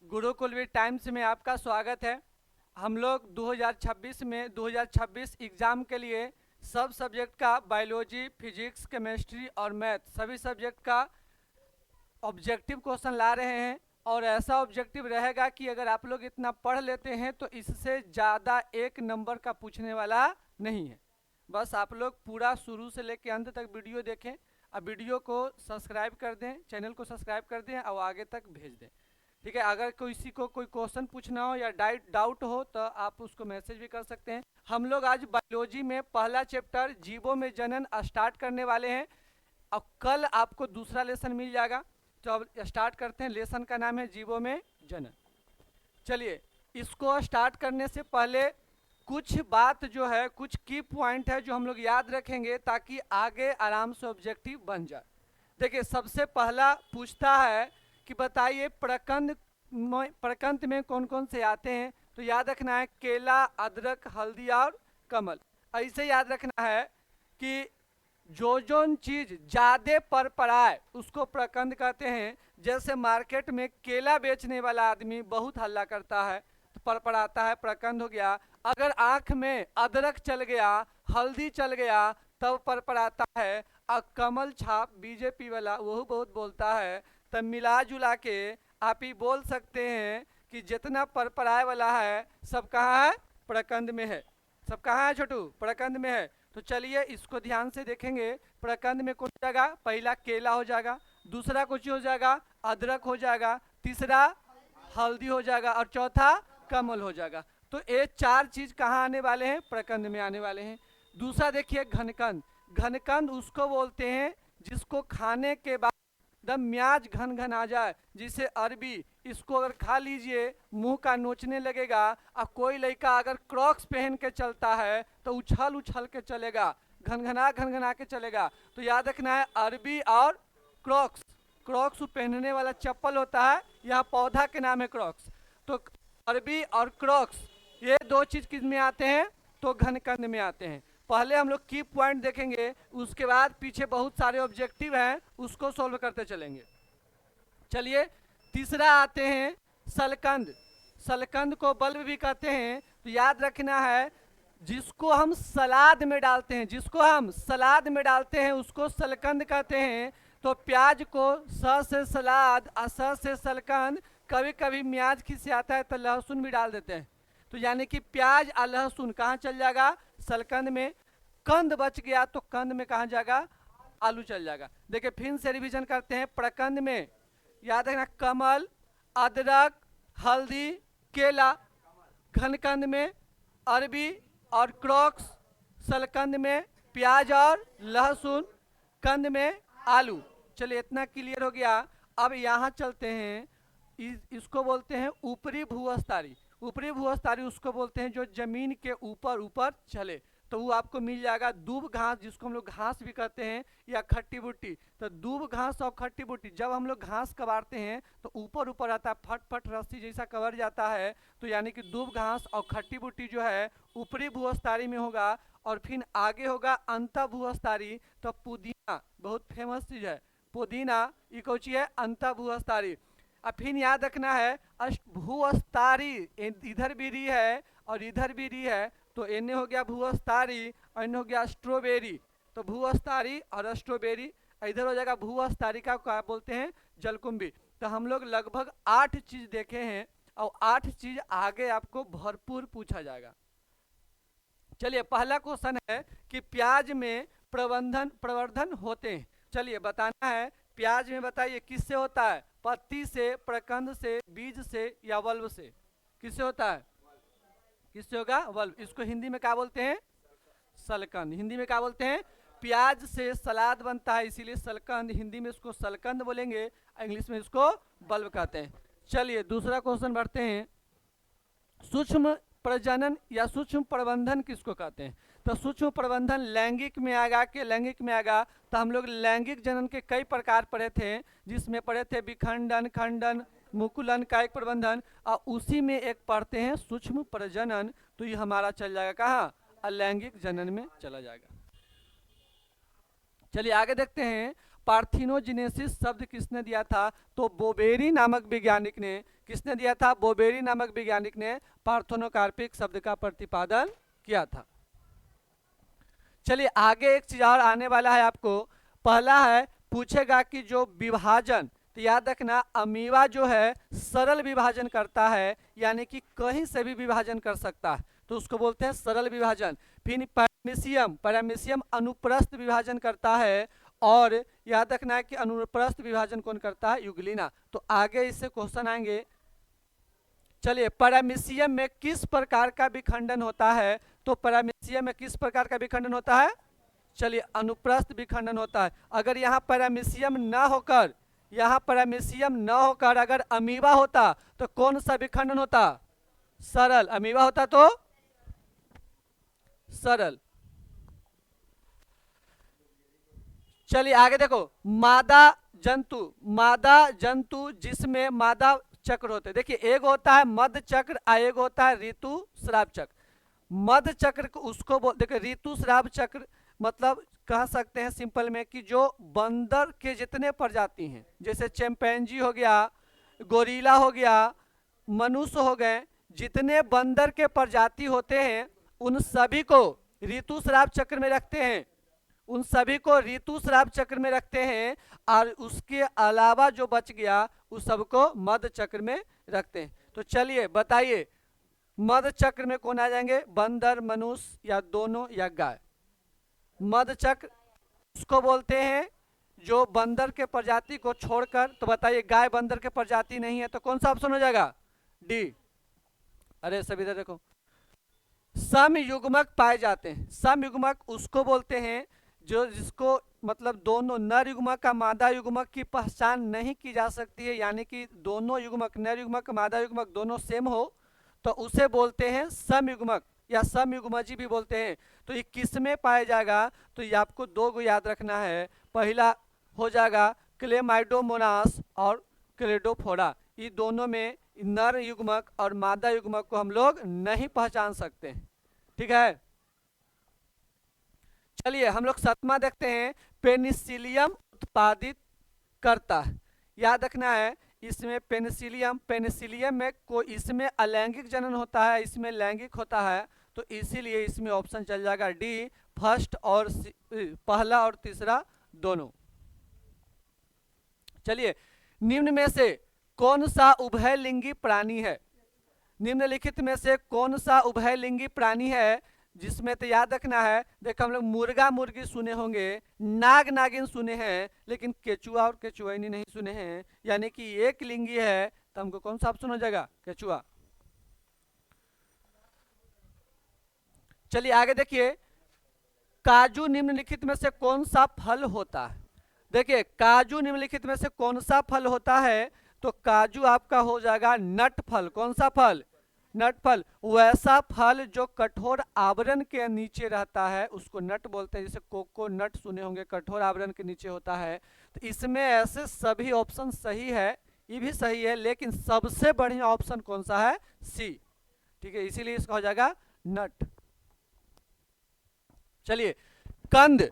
Gurukul with times में आपका स्वागत है। हम लोग 2026 एग्ज़ाम के लिए सब सब्जेक्ट का बायोलॉजी, फिजिक्स, केमिस्ट्री और मैथ सभी सब्जेक्ट का ऑब्जेक्टिव क्वेश्चन ला रहे हैं। और ऐसा ऑब्जेक्टिव रहेगा कि अगर आप लोग इतना पढ़ लेते हैं तो इससे ज़्यादा एक नंबर का पूछने वाला नहीं है। बस आप लोग पूरा शुरू से लेकर अंत तक वीडियो देखें। अब वीडियो को सब्सक्राइब कर दें, चैनल को सब्सक्राइब कर दें और आगे तक भेज दें। ठीक है, अगर किसी को कोई क्वेश्चन पूछना हो या डाउट हो तो आप उसको मैसेज भी कर सकते हैं। हम लोग आज बायोलॉजी में पहला चैप्टर जीवों में जनन स्टार्ट करने वाले हैं और कल आपको दूसरा लेसन मिल जाएगा। तो अब स्टार्ट करते हैं। लेसन का नाम है जीवों में जनन। चलिए, इसको स्टार्ट करने से पहले कुछ बात जो है, कुछ की पॉइंट है जो हम लोग याद रखेंगे ताकि आगे आराम से ऑब्जेक्टिव बन जाए। देखिए, सबसे पहला पूछता है कि बताइए प्रकंद में कौन कौन से आते हैं। तो याद रखना है केला, अदरक, हल्दी और कमल। ऐसे याद रखना है कि जो चीज ज्यादा पर पड़ाए उसको प्रकंद कहते हैं। जैसे मार्केट में केला बेचने वाला आदमी बहुत हल्ला करता है तो पर पड़ाता है, प्रकंद हो गया। अगर आंख में अदरक चल गया, हल्दी चल गया तब पर पड़ाता है। और कमल छाप बीजेपी वाला वो बहुत बोलता है। तब मिला जुला के आप ही बोल सकते हैं कि जितना पर पड़ाए वाला है सब कहाँ है? प्रकंद में है। सब कहाँ है छोटू? प्रकंद में है। तो चलिए इसको ध्यान से देखेंगे। प्रकंद में कौन हो जाएगा? पहला केला हो जाएगा, दूसरा कुछ हो जाएगा अदरक हो जाएगा, तीसरा हल्दी हो जाएगा और चौथा कमल हो जाएगा। तो ये चार चीज कहाँ आने वाले हैं? प्रकंद में आने वाले हैं। दूसरा देखिए घनकंद। घनकंद उसको बोलते हैं जिसको खाने के बाद एकदम म्याज घन घन आ जाए, जिसे अरबी। इसको अगर खा लीजिए मुंह का नोचने लगेगा। और कोई लड़का अगर क्रॉक्स पहन के चलता है तो उछल उछल के चलेगा, घन घना के चलेगा। तो याद रखना है अरबी और क्रॉक्स। क्रॉक्स पहनने वाला चप्पल होता है, यह पौधा के नाम है क्रॉक्स। तो अरबी और क्रॉक्स ये दो चीज किस में आते हैं? तो घनकंद में आते हैं। पहले हम लोग की पॉइंट देखेंगे, उसके बाद पीछे बहुत सारे ऑब्जेक्टिव हैं उसको सॉल्व करते चलेंगे। चलिए, तीसरा आते हैं सलकंद। सलकंद को बल्ब भी कहते हैं। तो याद रखना है जिसको हम सलाद में डालते हैं, जिसको हम सलाद में डालते हैं उसको सलकंद कहते हैं। तो प्याज को स से सलाद और स से सलकंद। कभी कभी म्याज खिसियाता है तो लहसुन भी डाल देते हैं। तो यानी कि प्याज और लहसुन कहाँ चल जाएगा? सलकंद में। कंद बच गया तो कंद में कहाँ जाएगा? आलू चल जाएगा। देखिए फिर से रिवीजन करते हैं। प्रकंद में याद रखना कमल, अदरक, हल्दी, केला। घनकंद में अरबी और क्रॉक्स। सलकंद में प्याज और लहसुन। कंद में आलू। चलिए इतना क्लियर हो गया। अब यहाँ चलते हैं। इसको बोलते हैं ऊपरी भूअस्तारी। ऊपरी भूअस्तारी उसको बोलते हैं जो जमीन के ऊपर ऊपर चले। तो वो आपको मिल जाएगा दूब घास, जिसको हम लोग घास भी कहते हैं, या खट्टी बुट्टी। तो दूब घास और खट्टी बुट्टी जब हम लोग घास कबाड़ते हैं तो ऊपर ऊपर आता है, फट फट रस्सी जैसा कवर जाता है। तो यानी कि दूब घास और खट्टी बुट्टी जो है ऊपरी भूअस्तारी में होगा। और फिर आगे होगा अंत भूअस्तारी। तो पुदीना बहुत फेमस चीज है, पुदीना ये कौन चीज है? अंत भूअस्तारी। और फिर याद रखना है भूअस्तारी इधर भी री है और इधर भी री है। तो इन्हें हो गया भूअस्तारी और इन्हें हो गया स्ट्रॉबेरी। तो भूअस्तारी और स्ट्रॉबेरी। इधर हो जाएगा भूअस्तारी का क्या बोलते हैं? जलकुंभी। तो हम लोग लगभग 8 चीज देखे हैं और 8 चीज आगे आपको भरपूर पूछा जाएगा। चलिए पहला क्वेश्चन है कि प्याज में प्रवर्धन होते हैं। चलिए बताना है प्याज में, बताइए किससे होता है? पत्ती से, प्रकंद से, बीज से या वल्ब से? किससे होता है? किससे होगा? वल्ब। इसको हिंदी में क्या बोलते हैं? सलकंद। हिंदी में क्या बोलते हैं? प्याज से सलाद बनता है इसीलिए सलकंद। हिंदी में इसको सलकंद बोलेंगे, इंग्लिश में इसको बल्ब कहते हैं। चलिए दूसरा क्वेश्चन बढ़ते हैं। सूक्ष्म प्रजनन या सूक्ष्म प्रबंधन किसको कहते हैं? तो सूक्ष्म प्रबंधन लैंगिक में आएगा कि लैंगिक में आएगा? तो हम लोग लैंगिक जनन के कई प्रकार पढ़े थे, जिसमें पढ़े थे विखंडन, खंडन, मुकुलन, कायिक प्रबंधन। और उसी में एक पढ़ते हैं सूक्ष्म प्रजनन। तो ये हमारा चल जाएगा कहाँ? अलैंगिक जनन में चला जाएगा। चलिए आगे देखते हैं। पार्थिनोजेनेसिस शब्द किसने दिया था? तो बोबेरी नामक वैज्ञानिक ने किसने दिया था? बोबेरी नामक वैज्ञानिक ने पार्थेनोकार्पिक शब्द का प्रतिपादन किया था। चलिए आगे एक चीज और आने वाला है आपको। पहला है पूछेगा कि जो विभाजन, तो याद रखना अमीबा जो है सरल विभाजन करता है, यानी कि कहीं से भी विभाजन कर सकता है, तो उसको बोलते हैं सरल विभाजन। फिर पैरामीशियम, पैरामीशियम अनुप्रस्थ विभाजन करता है, और याद रखना है कि अनुप्रस्थ विभाजन कौन करता है? यूग्लिना। तो आगे इससे क्वेश्चन आएंगे। चलिए पैरामीशियम में किस प्रकार का विखंडन होता है? तो पैरामीशियम में किस प्रकार का विखंडन होता है? चलिए अनुप्रस्थ विखंडन होता है। अगर यहाँ पैरामीशियम न होकर, यहाँ पैरामीशियम न होकर अगर अमीबा होता तो कौन सा विखंडन होता? सरल। अमीबा होता तो सरल। चलिए आगे देखो, मादा जंतु जिसमें मादा चक्र होते हैं। देखिए एक होता है मध्य चक्र, एक होता है ऋतुस्राव चक्र। मध्य चक्र को उसको बोल, देखिए ऋतुस्राव चक्र मतलब कह सकते हैं सिंपल में कि जो बंदर के जितने प्रजाति हैं, जैसे चिंपैंजी हो गया, गोरिल्ला हो गया, मनुष्य हो गए, जितने बंदर के प्रजाति होते हैं उन सभी को ऋतुस्राव चक्र में रखते हैं, उन सभी को ऋतुस्राव चक्र में रखते हैं, और उसके अलावा जो बच गया उस सबको मध्य चक्र में रखते हैं। तो चलिए बताइए मध्य चक्र में कौन आ जाएंगे? बंदर, मनुष्य, या दोनों, या गाय? मध्य चक्र उसको बोलते हैं जो बंदर के प्रजाति को छोड़कर, तो बताइए गाय बंदर के प्रजाति नहीं है, तो कौन सा ऑप्शन हो जाएगा? डी। अरे सभी इधर देखो, समयुग्मक पाए जाते हैं। समयुग्मक उसको बोलते हैं जो जिसको मतलब दोनों नर युग्मक का मादा युग्मक की पहचान नहीं की जा सकती है, यानी कि दोनों युग्मक, नर युग्मक मादा युग्मक दोनों सेम हो, तो उसे बोलते हैं समयुग्मक या समयुग्मजी भी बोलते हैं। तो ये किस में पाया जाएगा? तो ये आपको दो को याद रखना है। पहला हो जाएगा क्लेमाइडोमोनास और क्लेडोफोरा, ये दोनों में नर युग्मक और मादा युग्मक को हम लोग नहीं पहचान सकते हैं। ठीक है, चलिए हम लोग सातवां देखते हैं। पेनिसिलियम उत्पादित करता है। याद रखना है इसमें पेनिसिलियम, पेनिसिलियम में कोई, इसमें अलैंगिक जनन होता है, इसमें लैंगिक होता है, तो इसीलिए इसमें ऑप्शन चल जाएगा डी, फर्स्ट और पहला और तीसरा दोनों। चलिए निम्न में से कौन सा उभयलिंगी प्राणी है? निम्नलिखित में से कौन सा उभयलिंगी प्राणी है? जिसमें तो याद रखना है, देखो हम लोग मुर्गा मुर्गी सुने होंगे, नाग नागिन सुने हैं, लेकिन केचुआ और केचुआनी नहीं सुने हैं, यानी कि एक लिंगी है, तो हमको कौन सा ऑप्शन हो जाएगा? केचुआ। चलिए आगे देखिए, काजू निम्नलिखित में से कौन सा फल होता है? देखिए काजू निम्नलिखित में से कौन सा फल होता है? तो काजू आपका हो जाएगा नट फल। कौन सा फल? नट फल। वैसा फल जो कठोर आवरण के नीचे रहता है उसको नट बोलते हैं, जैसे कोको नट सुने होंगे, कठोर आवरण के नीचे होता है। तो इसमें ऐसे सभी ऑप्शन सही है, ये भी सही है, लेकिन सबसे बढ़िया ऑप्शन कौन सा है? सी। ठीक है, इसीलिए इसका हो जाएगा नट। चलिए कंद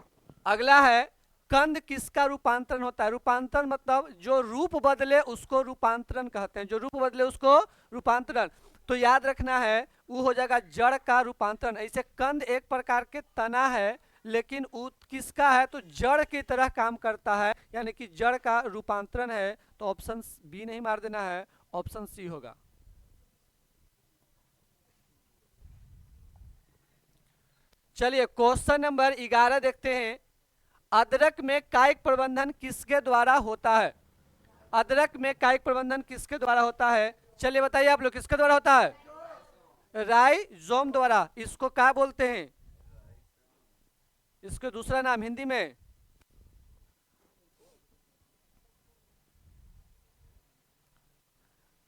अगला है। कंद किसका रूपांतरण होता है? रूपांतरण मतलब जो रूप बदले उसको रूपांतरण कहते हैं, जो रूप बदले उसको रूपांतरण। तो याद रखना है वो हो जाएगा जड़ का रूपांतरण। ऐसे कंद एक प्रकार के तना है, लेकिन वो किसका है? तो जड़ की तरह काम करता है, यानी कि जड़ का रूपांतरण है। तो ऑप्शन बी नहीं मार देना है, ऑप्शन सी होगा। चलिए क्वेश्चन नंबर 11 देखते हैं। अदरक में कायिक प्रबंधन किसके द्वारा होता है? अदरक में कायिक प्रबंधन किसके द्वारा होता है? चलिए बताइए आप लोग, किसके द्वारा होता है? राइजोम द्वारा। इसको क्या बोलते हैं? इसके दूसरा नाम हिंदी में?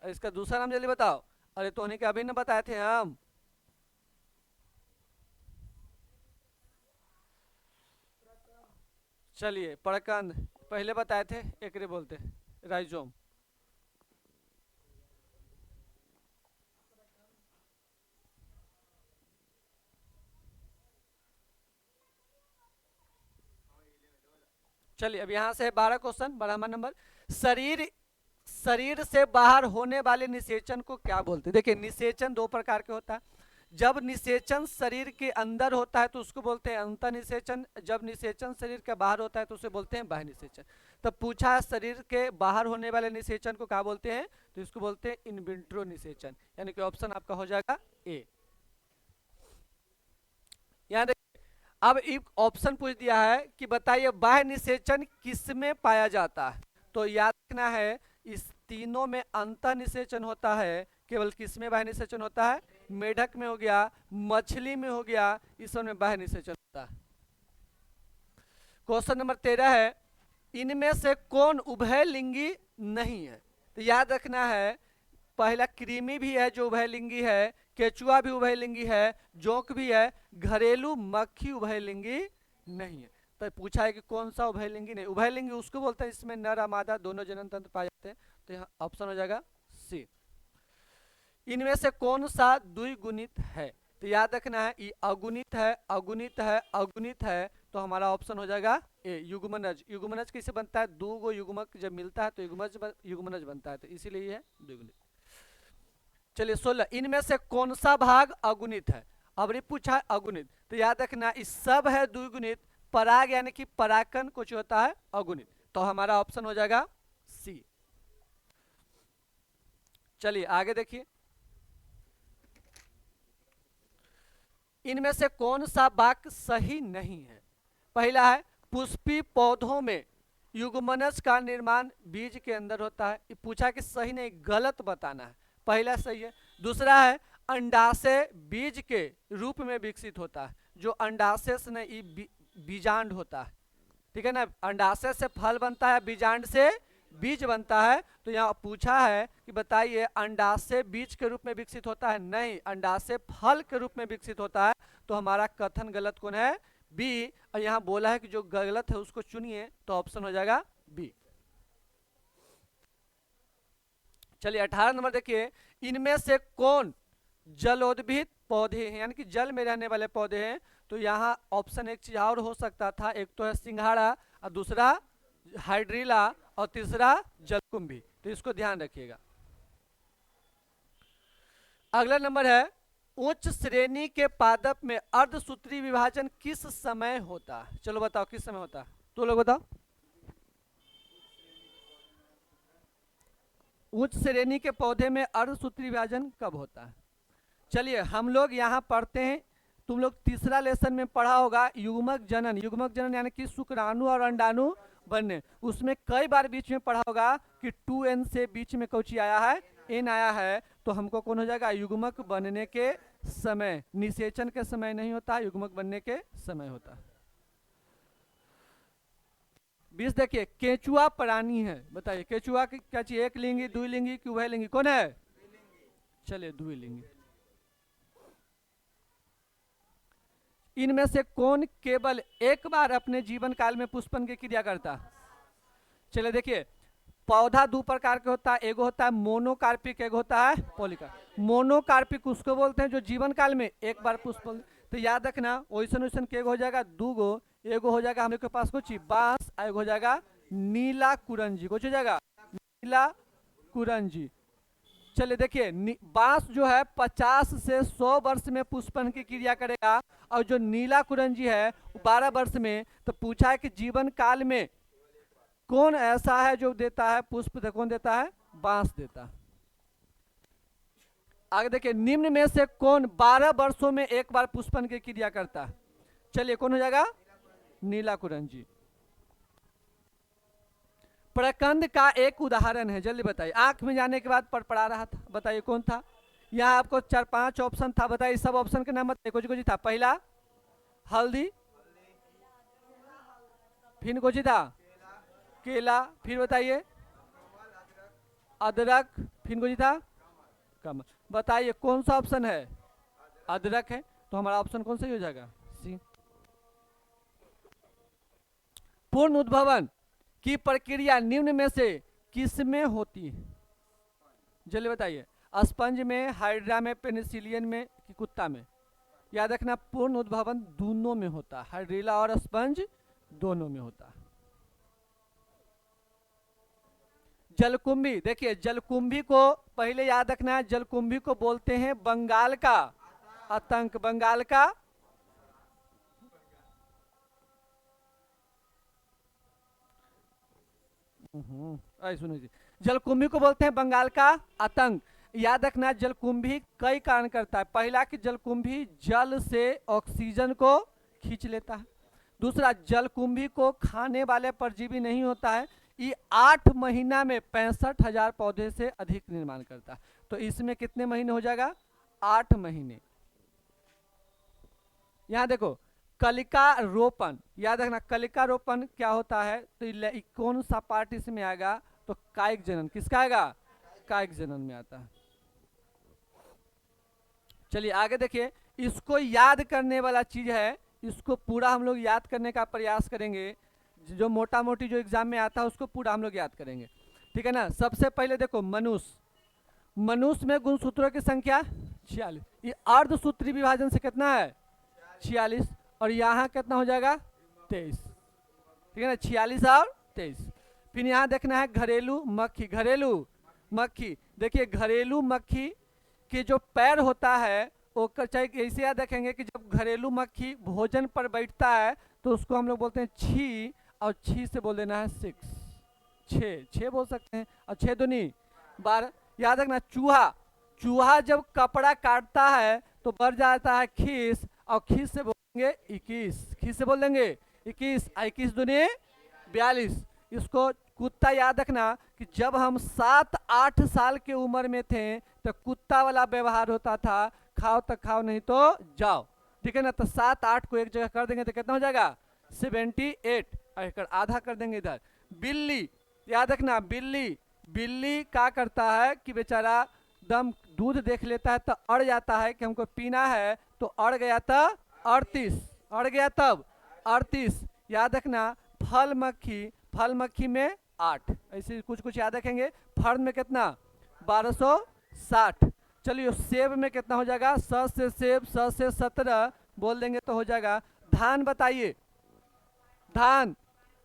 इसका दूसरा नाम जल्दी बताओ। अरे तो उन्हीं के अभी न बताए थे हम। चलिए पड़कंद पहले बताए थे, एकरे बोलते राइजोम। चलिए अब यहां से 12 क्वेश्चन, 12वां नंबर। शरीर शरीर से बाहर होने वाले निषेचन को क्या बोलते हैं? देखिए, निषेचन दो प्रकार के होता है। जब निषेचन शरीर के अंदर होता है तो उसको बोलते हैं अंतः निषेचन, जब निषेचन शरीर के बाहर होता है तो उसे बोलते हैं बाह्य निषेचन। तब पूछा शरीर के बाहर होने वाले निषेचन को क्या बोलते हैं, तो इसको बोलते हैं इन विट्रो निषेचन, यानी कि ऑप्शन आपका हो जाएगा ए। यहाँ देखिए, अब एक ऑप्शन पूछ दिया है कि बताइए बाह्य निषेचन किसमें पाया जाता है, तो याद रखना है इस तीनों में अंतः निषेचन होता है, केवल किसमें बाह्य निषेचन होता है? मेढक में हो गया, मछली में हो गया, इस सब में बाह्य निषेचन होता है। क्वेश्चन नंबर 13 है, इनमें से कौन उभयलिंगी नहीं है? तो याद रखना है, पहला कृमि भी है जो उभयलिंगी है, केचुआ भी उभयलिंगी है, जोंक भी है, घरेलू मक्खी उभयलिंगी नहीं है। तो पूछा है कि कौन सा उभयलिंगी नहीं? उभयलिंगी उसको बोलते हैं इसमें नर और मादा दोनों जनन तंत्र पाए जाते हैं, तो यहाँ ऑप्शन हो जाएगा सी। इनमें से कौन सा द्विगुणित है? तो याद रखना है ये अगुणित है, अगुणित है, अगुणित है, तो हमारा ऑप्शन हो जाएगा ए युग्मनज। युग्मनज कैसे बनता है? दो गो युग्मक जब मिलता है तो युग्मनज बनता है, तो इसीलिए है द्विगुणित। चलिए 16, इनमें से कौन सा भाग अगुणित है? अब ये पूछा है अगुणित, तो याद रखना इस सब है द्विगुणित, पराग यानी कि परागकण कुछ होता है अगुणित, तो हमारा ऑप्शन हो जाएगा सी। चलिए आगे देखिए, इनमें से कौन सा वाक्य सही नहीं है? पहला है पुष्पी पौधों में युग्मनज का निर्माण बीज के अंदर होता है, ये पूछा कि सही नहीं गलत बताना है, पहला सही है। दूसरा है अंडाशय बीज के रूप में विकसित होता है, जो अंडाशय से नहीं बीजांड होता है, ठीक है ना, अंडाशय से फल बनता है, बीजांड से बीज बनता है, तो यहाँ पूछा है कि बताइए अंडाशय बीज के रूप में विकसित होता है? नहीं, अंडाशय फल के रूप में विकसित होता है, तो हमारा कथन गलत कौन है? बी। और यहाँ बोला है कि जो गलत है उसको चुनिए, तो ऑप्शन हो जाएगा बी। चलिए 18 नंबर देखिए, इनमें से कौन जलोद्भिद पौधे हैं, यानी कि जल में रहने वाले पौधे हैं? तो यहाँ ऑप्शन एक चीज और हो सकता था, एक तो है सिंघाड़ा और दूसरा हाइड्रीला और तीसरा जलकुंभी, तो इसको ध्यान रखिएगा। अगला नंबर है, उच्च श्रेणी के पादप में अर्धसूत्री विभाजन किस समय होता है? चलो बताओ किस समय होता है, तो लोग बताओ। उच्च श्रेणी के पौधे में अर्धसूत्री विभाजन कब होता है? चलिए हम लोग यहाँ पढ़ते हैं, तुम लोग तीसरा लेसन में पढ़ा होगा युग्मक जनन। युग्मक जनन यानी कि शुक्राणु और अंडाणु बनने, उसमें कई बार बीच में पढ़ा होगा कि 2n से बीच में कौची आया है? n आया है, तो हमको कौन हो जाएगा? युग्मक बनने के समय, निषेचन के समय नहीं होता, युग्मक बनने के समय होता। 20 देखिए, केचुआ प्राणी है, बताइए केचुआ की क्या चीज, एक लिंगी, द्विलिंगी कि उभयलिंगी? कौन है? चलिए द्विलिंगी। इनमें से कौन केवल एक बार अपने जीवन काल में पुष्पन की क्रिया करता? चलिए देखिए, पौधा दो प्रकार के होता है, एक होता है मोनोकार्पिक, एक होता है पॉलीकार्पिक। मोनोकार्पिक उसको बोलते हैं जो जीवन काल में एक बार पुष्प, तो याद रखना वैसन वैसन के हो जाएगा दूगो, एगो हो जाएगा हम लोग के पास कुछ बांस, एगो हो जाएगा नीला कुरंजी, कुछ हो जाएगा नीला कुरंजी। चलिए देखिए, बांस जो है 50 से 100 वर्ष में पुष्पन की क्रिया करेगा, और जो नीला कुरंजी है 12 वर्ष में। तो पूछा है कि जीवन काल में कौन ऐसा है जो देता है पुष्प? कौन देता है? बांस देता है। आगे देखिए, निम्न में से कौन 12 वर्षों में एक बार पुष्पन की क्रिया करता है? चलिए कौन हो जाएगा? नीला कुरंजी। प्रकंद का एक उदाहरण है, जल्दी बताइए, आंख में जाने के बाद पढ़ा रहा था, बताइए कौन था? यहाँ आपको 4-5 ऑप्शन था, बताइए सब ऑप्शन के नाम बताइए, कुछ कुछ था। पहला हल्दी, फिर कुछ था केला, फिर बताइए अदरक, फिर कुछ था कमल। बताइए कौन सा ऑप्शन है? अदरक है, तो हमारा ऑप्शन कौन सा हो जाएगा? सी। पूर्ण उद्भवन की प्रक्रिया निम्न में से किसमें होती है? जल्दी बताइए, स्पंज में, हाइड्रा में, पेनिसिलियन में कि कुत्ता में? याद रखना पूर्ण उद्भवन दोनों में होता है, हाइड्रीला और स्पंज दोनों में होता है। जलकुंभी, देखिए जलकुंभी को पहले याद रखना है, जलकुंभी को बोलते हैं बंगाल का आतंक, बंगाल का सुनो जी, जलकुंभी को बोलते हैं बंगाल का आतंक। याद रखना जलकुंभी कई कारण करता है। पहला कि जलकुंभी जल से ऑक्सीजन को खींच लेता है। दूसरा, जलकुंभी को खाने वाले परजीवी नहीं होता है। ये 8 महीना में 65,000 पौधे से अधिक निर्माण करता है। तो इसमें कितने महीने हो जाएगा? 8 महीने। यहाँ देखो, कलिका रोपण, याद रखना कलिका रोपण क्या होता है, तो कौन सा पार्ट इसमें आएगा? तो कायिक जनन। किसका आएगा? कायिक जनन में आता है। चलिए आगे देखिए, इसको याद करने वाला चीज है, इसको पूरा हम लोग याद करने का प्रयास करेंगे। जो मोटा मोटी जो एग्जाम में आता है उसको पूरा हम लोग याद करेंगे, ठीक है ना। सबसे पहले देखो, मनुष्य, मनुष्य में गुणसूत्रों की संख्या 46। ये अर्धसूत्री विभाजन से कितना है? 46। और यहाँ कितना हो जाएगा? 23, ठीक है ना। 46 और 23। फिर यहाँ देखना है घरेलू मक्खी, घरेलू मक्खी। देखिए घरेलू मक्खी के जो पैर होता है वो चाहे ऐसे याद रखेंगे कि जब घरेलू मक्खी भोजन पर बैठता है तो उसको हम लोग बोलते हैं छी, और छी से बोल देना है 6, 6 बोल सकते हैं। और 6 दूनी 12। याद रखना चूहा, चूहा जब कपड़ा काटता है तो बढ़ जाता है खीस, और खीस से बोलेंगे 21, खीस से बोल देंगे 21, 21 दूनी 42। इसको कुत्ता, याद रखना कि जब हम 7-8 साल के उम्र में थे तो कुत्ता वाला व्यवहार होता था, खाओ तो खाओ नहीं तो जाओ, ठीक है ना। तो 7-8 को एक जगह कर देंगे तो कितना हो जाएगा? 78। और आधा कर देंगे इधर। बिल्ली, याद रखना बिल्ली, बिल्ली क्या करता है कि बेचारा दम दूध देख लेता है तो अड़ जाता है कि हमको पीना है, तो अड़ गया तो 38, अड़ गया तब 38। याद रखना फल मक्खी, फल मक्खी में 8, ऐसे कुछ कुछ याद रखेंगे। फर्न में कितना? 1260। चलिए सेब में कितना हो जाएगा? 100 से सेब, 100 से 17 बोल देंगे तो हो जाएगा। धान बताइए, धान,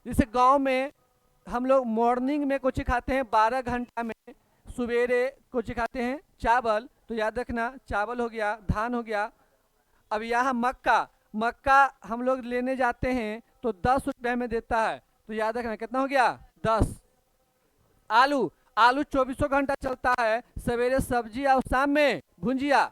जैसे गांव में हम लोग मॉर्निंग में कुछ खाते हैं 12 घंटा में, सवेरे कुछ खाते हैं चावल, तो याद रखना चावल हो गया, धान हो गया। अब यहाँ मक्का, मक्का हम लोग लेने जाते हैं तो 10 रुपये में देता है, तो याद रखना कितना हो गया? 10। आलू, आलू 24 घंटा चलता है, सवेरे सब्जी और शाम में भुंजिया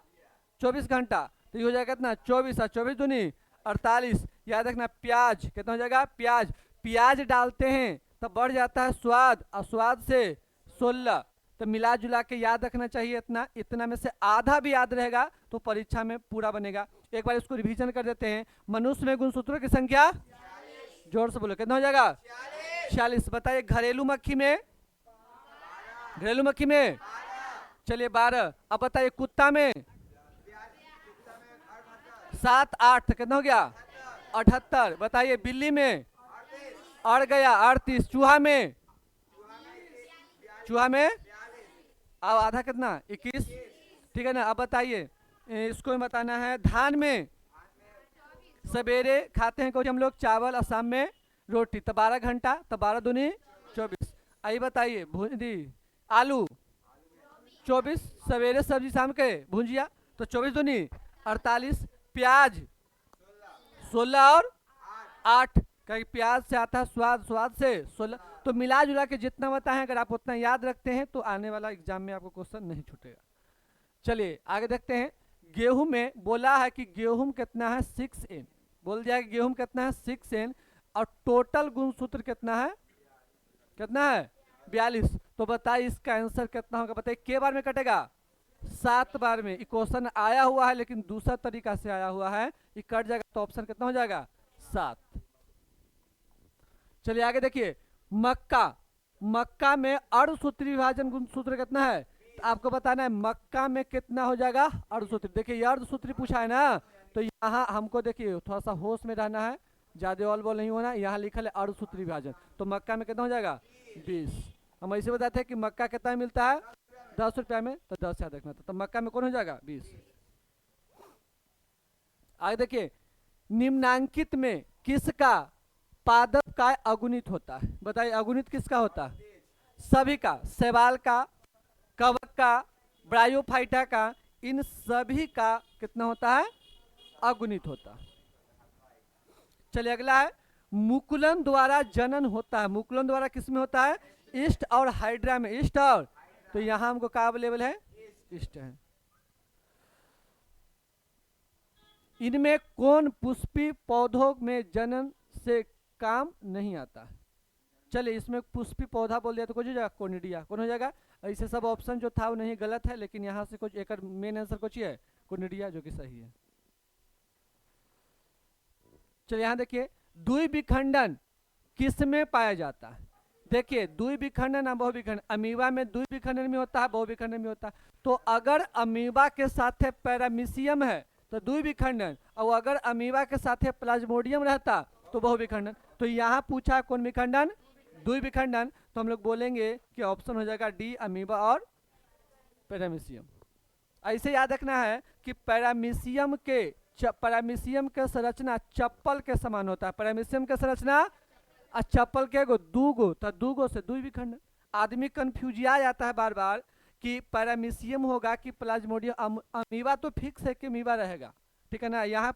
24 घंटा, तो ये हो जाएगा कितना? 24 और 24 दूनी 48। याद रखना प्याज कितना हो जाएगा? प्याज, प्याज डालते हैं तब बढ़ जाता है स्वाद, और स्वाद से 16। तो मिला जुला के याद रखना चाहिए इतना, इतना में से आधा भी याद रहेगा तो परीक्षा में पूरा बनेगा। एक बार इसको रिवीजन कर देते हैं। मनुष्य में गुणसूत्रों की संख्या, जोर से बोलो कितना हो जाएगा? 46। बताइए घरेलू मक्खी में, घरेलू मक्खी में चलिए 12। अब बताइए कुत्ता में 7, 8 कितना हो गया? 78। बताइए बिल्ली में अड़ गया 38। चूहा में, चूहा में अब आधा कितना? 21, ठीक है ना। अब बताइए इसको भी बताना है। धान में सवेरे खाते हैं कुछ हम लोग चावल और शाम में रोटी, तो 12 घंटा, तो 12 दूनी 24। आइए बताइए भूंजी, आलू 24, सवेरे सब्जी शाम के भुंजिया, तो 24 दूनी 48। प्याज 16 और 8, क्योंकि प्याज से आता है स्वाद, स्वाद से 16। तो मिला जुला के जितना बताएं अगर आप उतना याद रखते हैं तो आने वाला एग्जाम में आपको क्वेश्चन नहीं छूटेगा। चलिए आगे देखते हैं। गेहूं में बोला है कि गेहूं कितना है? 6N, बोल दिया कि गेहूं कितना है? 6N। और टोटल गुणसूत्र कितना है? कितना है? 42। तो बताइए इसका आंसर कितना होगा? बताइए के बार में कटेगा? 7 बार में। क्वेश्चन आया हुआ है लेकिन दूसरा तरीका से आया हुआ है, ये कट जाएगा तो ऑप्शन कितना हो जाएगा? 7। चलिए आगे देखिए, मक्का, मक्का में अर्धसूत्री विभाजन गुणसूत्र कितना है? तो आपको बताना है मक्का में कितना हो जाएगा अर्धसूत्री। देखिए ये अर्धसूत्री पूछा है ना, तो यहाँ हमको देखिए थोड़ा सा होश में रहना है, ज्यादा ऑल बॉल नहीं होना। यहाँ लिखा है अर्धसूत्री विभाजन, तो मक्का में कितना हो जाएगा? 20। हम ऐसे बताते हैं कि मक्का कितना मिलता है? 10 रुपया में, तो 10 याद रखना था, तो मक्का में कौन हो जाएगा? 20। आगे देखिए, निम्नांकित में किसका पादप काय अगुणित होता है? बताइए अगुणित किसका होता है? सभी का, शैवाल का, कवक का, ब्रायोफाइटा का, इन सभी का कितना होता है? अगुणित होता है। चलिए अगला है, मुकुलन द्वारा जनन होता है। मुकुलन द्वारा किसमें होता है? ईस्ट और हाइड्रा में। ईस्ट और, तो यहां हमको क्या अवेलेबल है? ईस्ट है। इनमें कौन पुष्पी पौधों में जनन से काम नहीं आता? चलिए इसमें पुष्पी पौधा बोल दिया तो कुछ हो जाएगा? कोनिडिया। कौन हो जाएगा? ऐसे सब ऑप्शन जो था वो नहीं, गलत है, लेकिन यहाँ से कुछ एक मेन आंसर कुछ ही है, कोनिडिया, जो कि सही है। चलिए यहाँ देखिए, द्विविखंडन किस में पाया जाता है? देखिए द्विविखंडन और बहुविखंडन, अमीबा में द्विविखंडन में होता है, बहुविखंडन में होता है। तो अगर अमीबा के साथ पैरामीशियम है तो द्विविखंडन, और अगर अमीबा के साथ प्लाज्मोडियम रहता तो बहुविखंडन। तो यहाँ पूछा कौन विखंडन? द्विविखंडन। तो हम लोग बोलेंगे कि ऑप्शन हो जाएगा डी, अमीबा और पैरामीशियम। ऐसे याद रखना है कि पैरामीशियम के संरचना चप्पल के समान होता है। पैरामीशियम के संरचना और चप्पल के दूगो, तो दूगो से द्विविखंडन। आदमी कंफ्यूजिया जाता है बार बार कि पैरामीशियम होगा कि प्लाज्मोडियम। अमीबा तो फिक्स है कि अमीबा रहेगा, ठीक है ना। यहाँ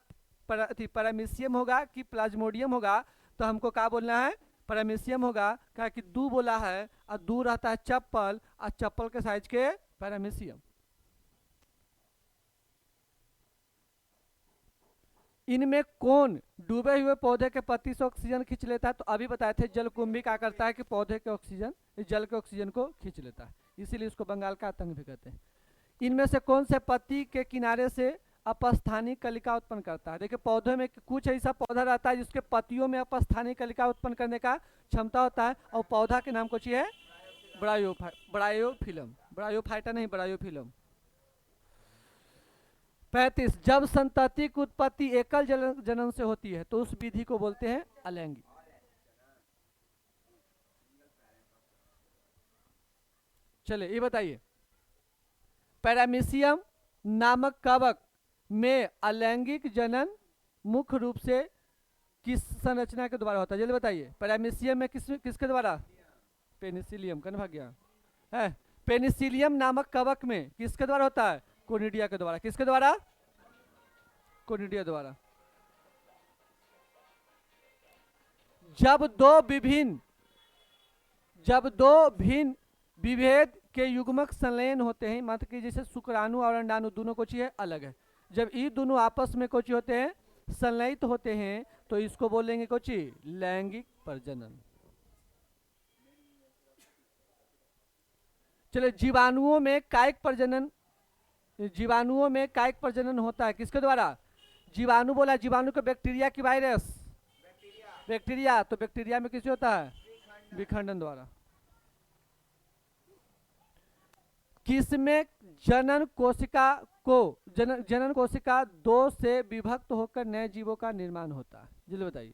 पैरामीशियम होगा कि प्लाज्मोडियम होगा, तो हमको क्या बोलना है? पैरामीशियम होगा, क्या कि दू बोला है, और दू रहता है चप्पल, और चप्पल के साइज के पैरामीशियम। इनमें कौन डूबे हुए पौधे के पत्ती से ऑक्सीजन खींच लेता है? तो अभी बताए थे जलकुंभी क्या करता है कि पौधे के ऑक्सीजन, जल के ऑक्सीजन को खींच लेता है, इसीलिए इसको बंगाल का आतंक भी कहते हैं। इनमें से कौन से पत्ती के किनारे से अपस्थानी कलिका उत्पन्न करता है? देखिए पौधे में कुछ ऐसा पौधा रहता है जिसके पत्तियों में अपस्थानी कलिका उत्पन्न करने का क्षमता होता है, और पौधा के नाम कुछ है ब्रायोफिलम। ब्रायोफाइटा नहीं, ब्रायोफिलम। 35, जब संतति की उत्पत्ति एकल जनन से होती है तो उस विधि को बोलते हैं अलैंगिक। चलिए ये बताइए, पैरामीशियम नामक कवक में अलैंगिक जनन मुख्य रूप से किस संरचना के द्वारा होता है? जल्दी बताइए, पैरामीशियम में किसके द्वारा? पेनिसिलियम, कन भाग गया है। पेनिसिलियम नामक कवक में किसके द्वारा होता है? कोनिडिया के द्वारा। किसके द्वारा? कोनिडिया द्वारा। जब दो भिन्न विभेद के युग्मक संलयन होते हैं, मतलब कि जैसे शुक्राणु और अंडाणु दोनों को चाहिए अलग है, जब ये दोनों आपस में कुछ होते हैं, संलयित होते हैं, तो इसको बोलेंगे कुछ लैंगिक प्रजनन। चलिए जीवाणुओं में कायिक प्रजनन होता है किसके द्वारा? जीवाणु बोला, जीवाणु को बैक्टीरिया की वायरस? बैक्टीरिया। तो बैक्टीरिया में किससे होता है? विखंडन द्वारा। किसमें जनन कोशिका दो से विभक्त होकर नए जीवों का निर्माण होता है? जल्दी बताइए।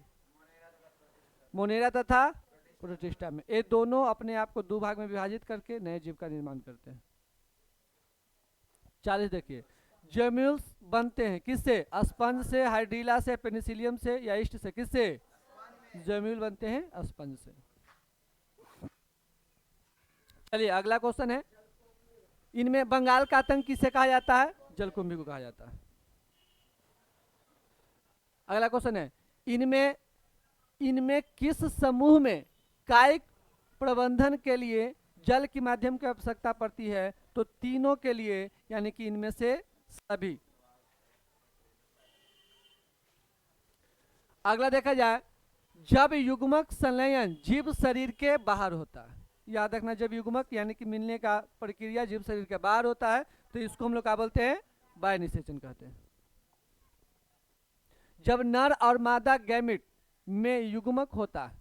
मोनेरा तथा प्रोटिस्टा में। ये दोनों अपने आप को दो भाग में विभाजित करके नए जीव का निर्माण करते हैं। 40 देखिए, जेम्यूल्स बनते हैं किससे? स्पंज से, हाइड्रीला से, पेनिसिलियम से, या ईस्ट से? किससे? जेम्यूल बनते हैं स्पंज से। चलिए अगला क्वेश्चन है, इनमें बंगाल का आतंक किसे कहा जाता है? जलकुंभी को कहा जाता है। अगला क्वेश्चन है, इनमें किस समूह में कायिक प्रबंधन के लिए जल के माध्यम की आवश्यकता पड़ती है? तो तीनों के लिए, यानी कि इनमें से सभी। अगला देखा जाए, जब युग्मक संलयन जीव शरीर के बाहर होता है, याद रखना, जब युग्मक यानी कि मिलने का प्रक्रिया जीव शरीर के बाहर होता है तो इसको हम लोग क्या बोलते हैं? बाह्य निषेचन कहते हैं। जब नर और मादा गैमिट में युग्मन होता है,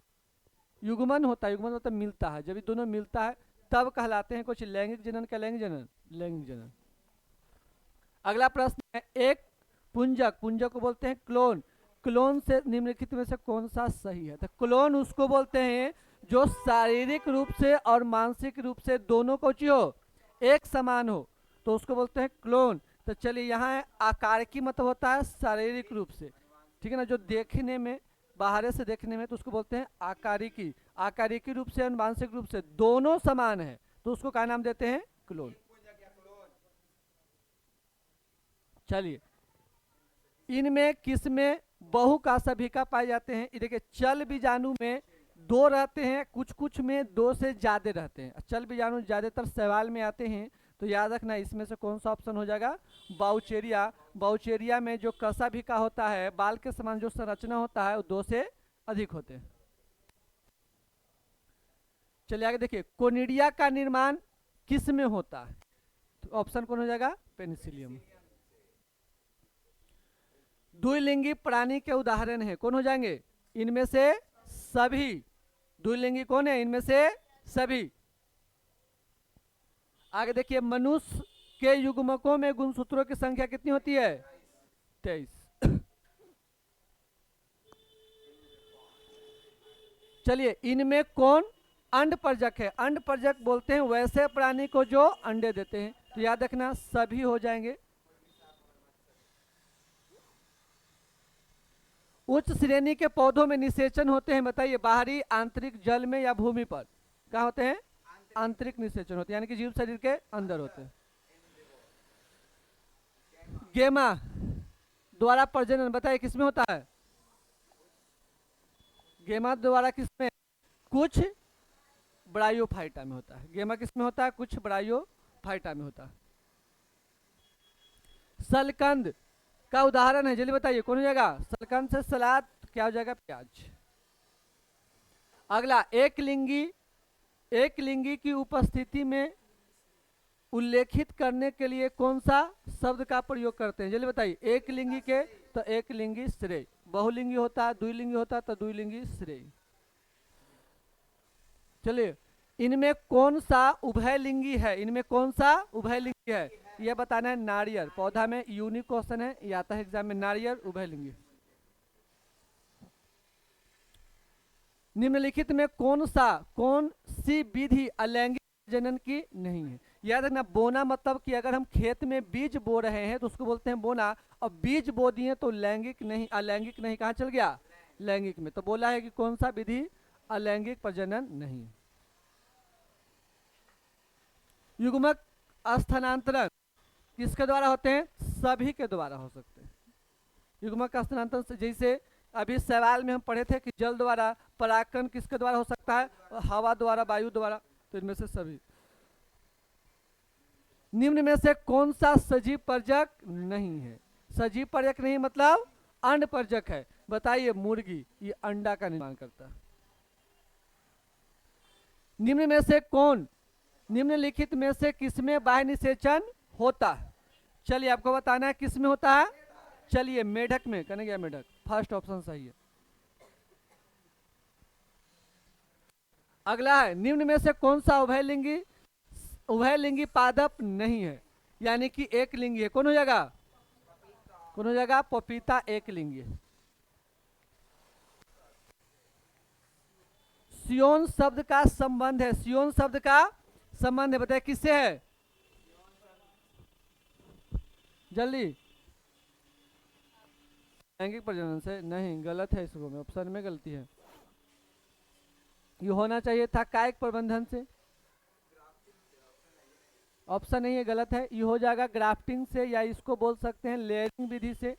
युग्मन मतलब मिलता है, जब ये दोनों मिलता है तब कहलाते हैं कुछ लैंगिक जनन का लैंगिक जनन। अगला प्रश्न है, एक पुंजक को बोलते हैं क्लोन से निम्नलिखित में से कौन सा सही है? तो क्लोन उसको बोलते हैं जो शारीरिक रूप से और मानसिक रूप से दोनों को हो, एक समान हो, तो उसको बोलते हैं क्लोन। तो चलिए यहाँ आकार की मतलब होता है शारीरिक रूप से, ठीक है ना, जो देखने में बाहर से देखने में तो उसको बोलते हैं आकारिकी। आकारिकी रूप से अनुवांशिक रूप से दोनों समान है तो उसको क्या नाम देते हैं? क्लोन। चलिए, इनमें किसमें बहु का सभी का पाए जाते हैं? ये देखिए, चल बीजाणु में दो रहते हैं, कुछ कुछ में दो से ज्यादा रहते हैं। चल बीजाणु ज्यादातर सवाल में आते हैं, तो याद रखना इसमें से कौन सा ऑप्शन हो जाएगा? बाउचेरिया। बाउचेरिया में जो कसा भी का होता है, बाल के समान जो संरचना होता है, वो दो से अधिक होते हैं। चलिए आगे देखिए, कोनिडिया का निर्माण किस में होता है? तो ऑप्शन कौन हो जाएगा? पेनिसिलियम। द्विलिंगी प्राणी के उदाहरण है, कौन हो जाएंगे? इनमें से सभी। द्विलिंगी कौन है? इनमें से सभी। आगे देखिए, मनुष्य के युग्मकों में गुणसूत्रों की संख्या कितनी होती है? 23। चलिए, इनमें कौन अंडपरजक है? अंडपरजक बोलते हैं वैसे प्राणी को जो अंडे देते हैं, तो याद रखना सभी हो जाएंगे। उच्च श्रेणी के पौधों में निषेचन होते हैं, बताइए, बाहरी, आंतरिक, जल में या भूमि पर? कहाँ होते हैं? आंतरिक निषेचन होते हैं, यानी कि जीव शरीर के अंदर होते हैं। गेमा द्वारा प्रजनन बताइए किसमें होता है? गेमा द्वारा किसमें? कुछ ब्रायोफाइटा में होता है। गेमा किसमें होता है? कुछ ब्रायोफाइटा में होता है। सलकंद का उदाहरण है, जल्दी बताइए कौन हो जाएगा? सलकंद से सलाद क्या हो जाएगा? प्याज। अगला, एक लिंगी की उपस्थिति में उल्लेखित करने के लिए कौन सा शब्द का प्रयोग करते हैं? जल्दी बताइए। एक लिंगी के तो एक लिंगी श्रेय, बहुलिंगी होता है, द्विलिंगी होता है तो द्विलिंगी श्रेय। चलिए, इनमें कौन सा उभयलिंगी है? इनमें कौन सा उभयलिंगी है यह बताना है। नारियल, पौधा में यूनिक क्वेश्चन है, ये आता है एग्जाम में। नारियल उभयलिंगी। निम्नलिखित में कौन सी विधि अलैंगिक प्रजनन की नहीं है? याद रखना, बोना मतलब कि अगर हम खेत में बीज बो रहे हैं तो उसको बोलते हैं बोना, और बीज बो दिए तो लैंगिक नहीं, अलैंगिक नहीं, कहाँ चल गया? लैंगिक में। तो बोला है कि कौन सा विधि अलैंगिक प्रजनन नहीं। युग्मक स्थानांतरण किसके द्वारा होते हैं? सभी के द्वारा हो सकते हैं। युग्मक स्थानांतरण से, जैसे अभी सवाल में हम पढ़े थे कि जल द्वारा, परागकण किसके द्वारा हो सकता है? हवा द्वारा, वायु द्वारा, तो इनमें से सभी। निम्न में से कौन सा सजीव परजक नहीं है? सजीव परजक नहीं मतलब अंड परजक है, बताइए। मुर्गी, ये अंडा का निर्माण करता है। निम्न में से कौन, निम्नलिखित में से किसमें बाह्य निषेचन होता है? चलिए आपको बताना है किसमें होता है। चलिए, मेढक में। कहने गया मेढक, फर्स्ट ऑप्शन सही है। अगला है, निम्न में से कौन सा उभयलिंगी पादप नहीं है, यानी कि एक लिंगी है? कौन हो जाएगा? कौन हो जाएगा? पपीता एक लिंगी है। सियोन शब्द का संबंध है, सियोन शब्द का संबंध है, बताइए किससे है? जल्दी। लैंगिक प्रजनन से नहीं, गलत है, इसको में ऑप्शन में गलती है। ये होना चाहिए था कायिक प्रबंधन से। ऑप्शन नहीं है, गलत है। ये हो जाएगा ग्राफ्टिंग से, या इसको बोल सकते हैं लेयरिंग विधि से,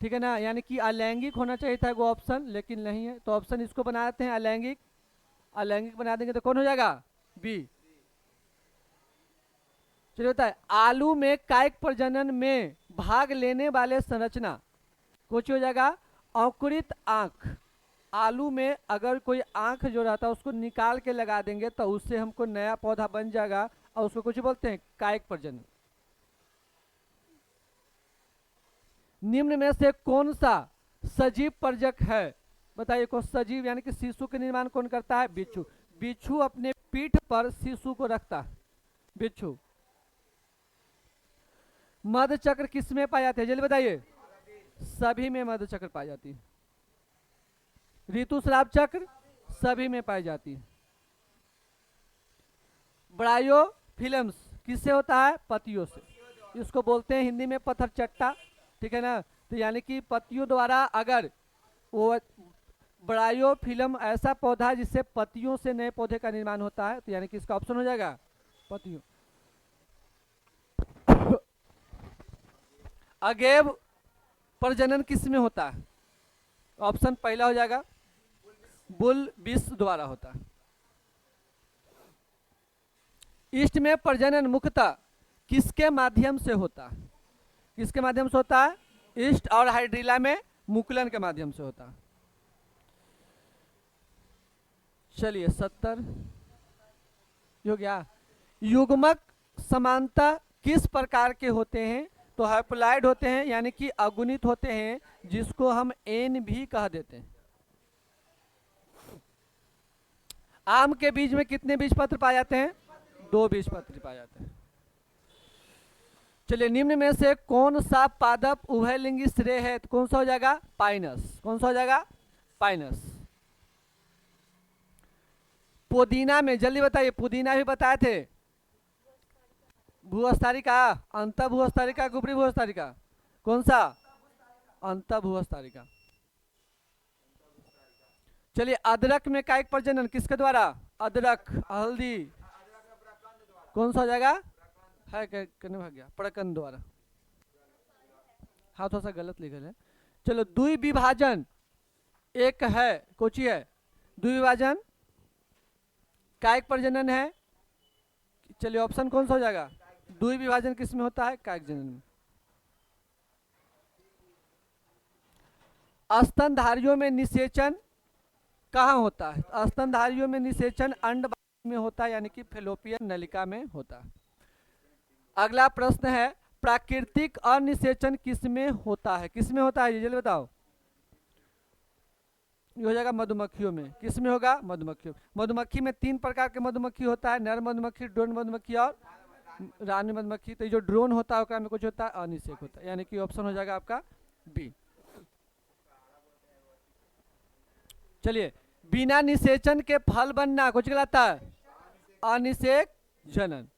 ठीक है ना। यानी कि अलैंगिक होना चाहिए था वो ऑप्शन, लेकिन नहीं है, तो ऑप्शन इसको बना देते हैं अलैंगिक। अलैंगिक बना देंगे तो कौन हो जाएगा? बी। चलिए बताए, आलू में कायिक प्रजनन में भाग लेने वाले संरचना कुछ हो जाएगा? अंकुरित आंख। आलू में अगर कोई आंख जो रहता है उसको निकाल के लगा देंगे तो उससे हमको नया पौधा बन जाएगा, और उसको कुछ बोलते हैं कायिक प्रजनन। निम्न में से कौन सा सजीव परजक है? बताइए, कौन सजीव, यानी कि शिशु के निर्माण कौन करता है? बिच्छू। बिच्छू अपने पीठ पर शिशु को रखता है, बिच्छू। मध चक्र किसमें पाए जाते हैं? जल्दी बताइए। सभी में मध चक्र पाई जाती है। ऋतुस्राव चक्र सभी में पाई जाती है। ब्रायोफिल्म्स किससे होता है? पत्तियों से। इसको बोलते हैं हिंदी में पत्थर चट्टा, ठीक है ना। तो यानी कि पत्तियों द्वारा अगर वो ब्रायोफिलम ऐसा पौधा है जिससे पत्तियों से नए पौधे का निर्माण होता है, तो यानी कि इसका ऑप्शन हो जाएगा पत्तियों। अगेव प्रजनन किस में होता है? ऑप्शन पहला हो जाएगा बुल बीस द्वारा होता है। ईस्ट में प्रजनन मुख्यतः किसके माध्यम से होता है? किसके माध्यम से होता है? ईस्ट और हाइड्रीला में मुकुलन के माध्यम से होता है। चलिए 70 हो गया। युग्मक समानता किस प्रकार के होते हैं? तो हैप्लॉइड होते हैं, यानी कि अगुणित होते हैं, जिसको हम एन भी कह देते हैं। आम के बीज में कितने बीज पत्र पाए जाते हैं? 2 बीज पत्र पाए जाते हैं। चलिए निम्न में से कौन सा पादप उभयलिंगी श्रेय है? तो कौन सा हो जाएगा? पाइनस। कौन सा हो जाएगा? पाइनस। पुदीना में जल्दी बताइए, पुदीना भी बताए थे। भूअस्तारिका, अंत भूअस्तारिका, गुपरी भूअस्तारिका, कौन सा? अंत भूअस्तारिका। चलिए अदरक में कायिक प्रजनन किसके द्वारा? अदरक, हल्दी, कौन सा हो जाएगा? है करने भाग गया, प्रकंद द्वारा। हाँ थोड़ा सा गलत लिखा है। चलो द्विविभाजन एक है, कोची है? द्विविभाजन कायिक प्रजनन है। चलिए ऑप्शन कौन सा हो जाएगा? द्विविभाजन किस में होता है? कायिक जनन में। स्तनधारियों में निषेचन कहाँ होता है? स्तनधारियों में निषेचन अंड में होता है, यानी कि फेलोपियन नलिका में होता है। अगला प्रश्न है प्राकृतिक अनिषेचन किस में होता है? किस में होता है? जल्दी बताओ। ये हो जाएगा मधुमक्खियों में। किस में होगा? मधुमक्खियों। मधुमक्खी में 3 प्रकार के मधुमक्खी होता है, नर मधुमक्खी, ड्रोन मधुमक्खी और रानी मधुमक्खी। तो जो ड्रोन होता है उसका में कुछ होता है अनिषेक होता है, यानी कि ऑप्शन हो जाएगा आपका बी। चलिए बिना निषेचन के फल बनना कुछ कहलाता है? अनिषेक जनन।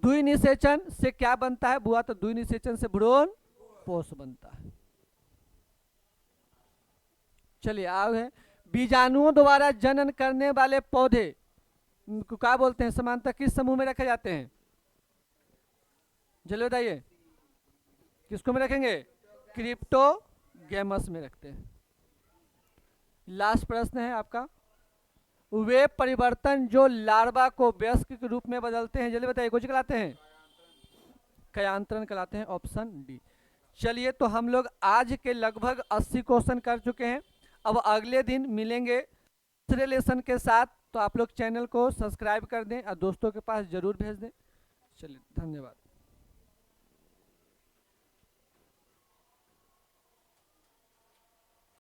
द्विनिषेचन से क्या बनता है बुआ? तो द्विनिषेचन से भ्रूण पोष बनता है। चलिए आगे है बीजाणुओं द्वारा जनन करने वाले पौधे को क्या बोलते हैं? समानता किस समूह में रखे जाते हैं? जल्दी बताइए, किसको में रखेंगे? क्रिप्टोगैमस में रखते हैं। लास्ट प्रश्न है आपका, वे परिवर्तन जो लार्वा को वयस्क के रूप में बदलते हैं, जल्दी बताइए, कुछ कहलाते हैं? कयांतरण कहलाते हैं, ऑप्शन डी। चलिए तो हम लोग आज के लगभग 80 क्वेश्चन कर चुके हैं। अब अगले दिन मिलेंगे दूसरे लेसन के साथ, तो आप लोग चैनल को सब्सक्राइब कर दें और दोस्तों के पास जरूर भेज दें। चलिए धन्यवाद।